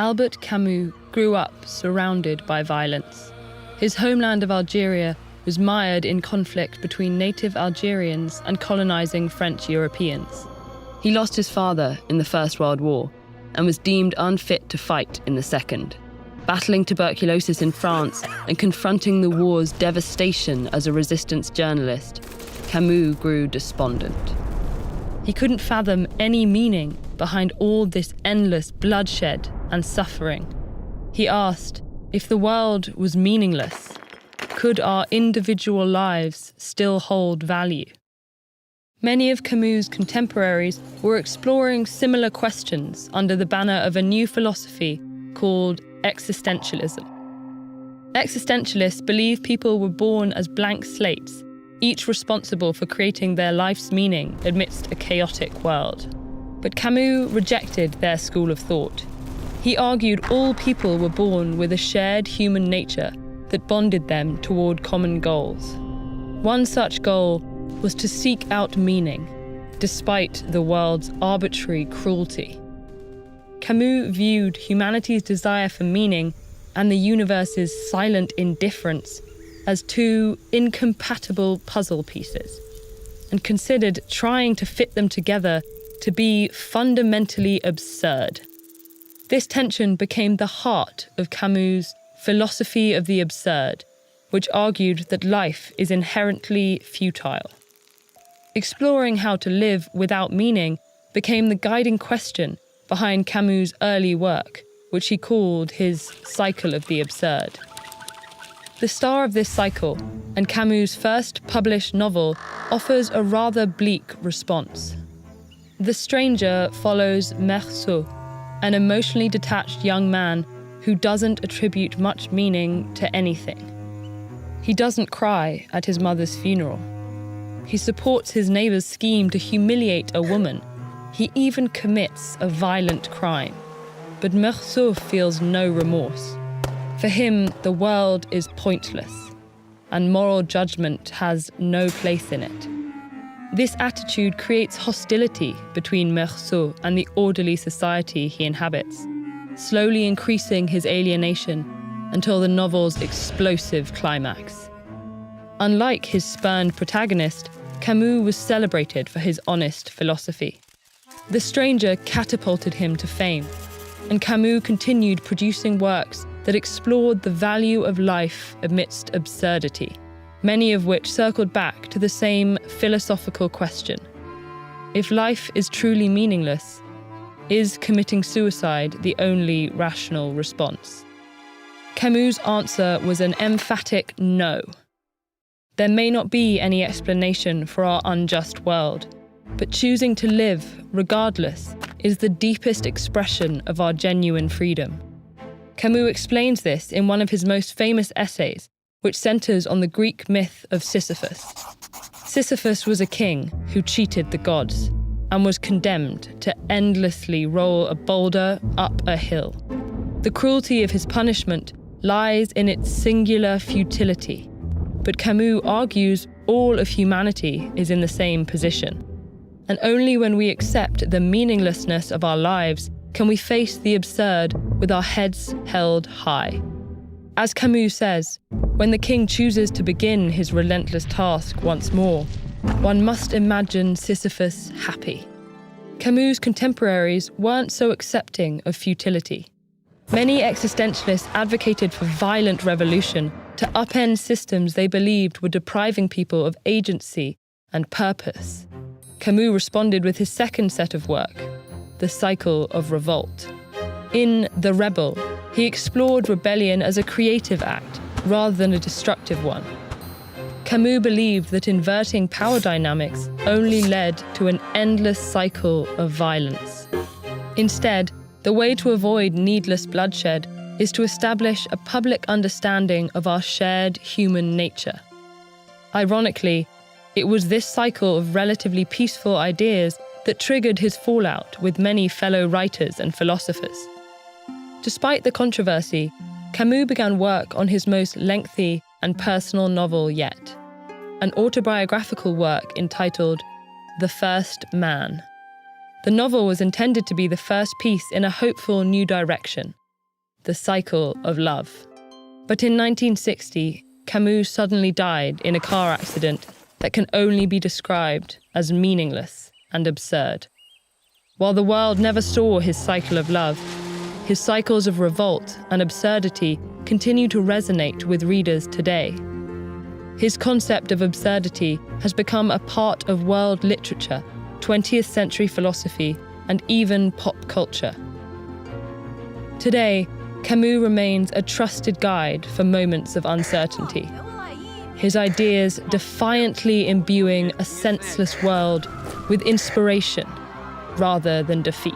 Albert Camus grew up surrounded by violence. His homeland of Algeria was mired in conflict between native Algerians and colonizing French Europeans. He lost his father in the First World War and was deemed unfit to fight in the Second. Battling tuberculosis in France and confronting the war's devastation as a resistance journalist, Camus grew despondent. He couldn't fathom any meaning behind all this endless bloodshed and suffering. He asked, if the world was meaningless, could our individual lives still hold value? Many of Camus' contemporaries were exploring similar questions under the banner of a new philosophy called existentialism. Existentialists believe people were born as blank slates, each responsible for creating their life's meaning amidst a chaotic world. But Camus rejected their school of thought. He argued all people were born with a shared human nature that bonded them toward common goals. One such goal was to seek out meaning, despite the world's arbitrary cruelty. Camus viewed humanity's desire for meaning and the universe's silent indifference as two incompatible puzzle pieces, and considered trying to fit them together to be fundamentally absurd. This tension became the heart of Camus' philosophy of the absurd, which argued that life is inherently futile. Exploring how to live without meaning became the guiding question behind Camus' early work, which he called his cycle of the absurd. The star of this cycle, and Camus' first published novel, offers a rather bleak response. The Stranger follows Meursault, an emotionally detached young man who doesn't attribute much meaning to anything. He doesn't cry at his mother's funeral. He supports his neighbor's scheme to humiliate a woman. He even commits a violent crime. But Meursault feels no remorse. For him, the world is pointless, and moral judgment has no place in it. This attitude creates hostility between Meursault and the orderly society he inhabits, slowly increasing his alienation until the novel's explosive climax. Unlike his spurned protagonist, Camus was celebrated for his honest philosophy. The Stranger catapulted him to fame, and Camus continued producing works that explored the value of life amidst absurdity, many of which circled back to the same philosophical question. If life is truly meaningless, is committing suicide the only rational response? Camus' answer was an emphatic no. There may not be any explanation for our unjust world, but choosing to live, regardless, is the deepest expression of our genuine freedom. Camus explains this in one of his most famous essays, which centers on the Greek myth of Sisyphus. Sisyphus was a king who cheated the gods and was condemned to endlessly roll a boulder up a hill. The cruelty of his punishment lies in its singular futility, but Camus argues all of humanity is in the same position. And only when we accept the meaninglessness of our lives can we face the absurd with our heads held high. As Camus says, when the king chooses to begin his relentless task once more, one must imagine Sisyphus happy. Camus' contemporaries weren't so accepting of futility. Many existentialists advocated for violent revolution to upend systems they believed were depriving people of agency and purpose. Camus responded with his second set of work, The Cycle of Revolt. In The Rebel, he explored rebellion as a creative act rather than a destructive one. Camus believed that inverting power dynamics only led to an endless cycle of violence. Instead, the way to avoid needless bloodshed is to establish a public understanding of our shared human nature. Ironically, it was this cycle of relatively peaceful ideas that triggered his fallout with many fellow writers and philosophers. Despite the controversy, Camus began work on his most lengthy and personal novel yet, an autobiographical work entitled The First Man. The novel was intended to be the first piece in a hopeful new direction, The Cycle of Love. But in 1960, Camus suddenly died in a car accident that can only be described as meaningless and absurd. While the world never saw his cycle of love, his cycles of revolt and absurdity continue to resonate with readers today. His concept of absurdity has become a part of world literature, 20th century philosophy, and even pop culture. Today, Camus remains a trusted guide for moments of uncertainty. His ideas defiantly imbuing a senseless world with inspiration rather than defeat.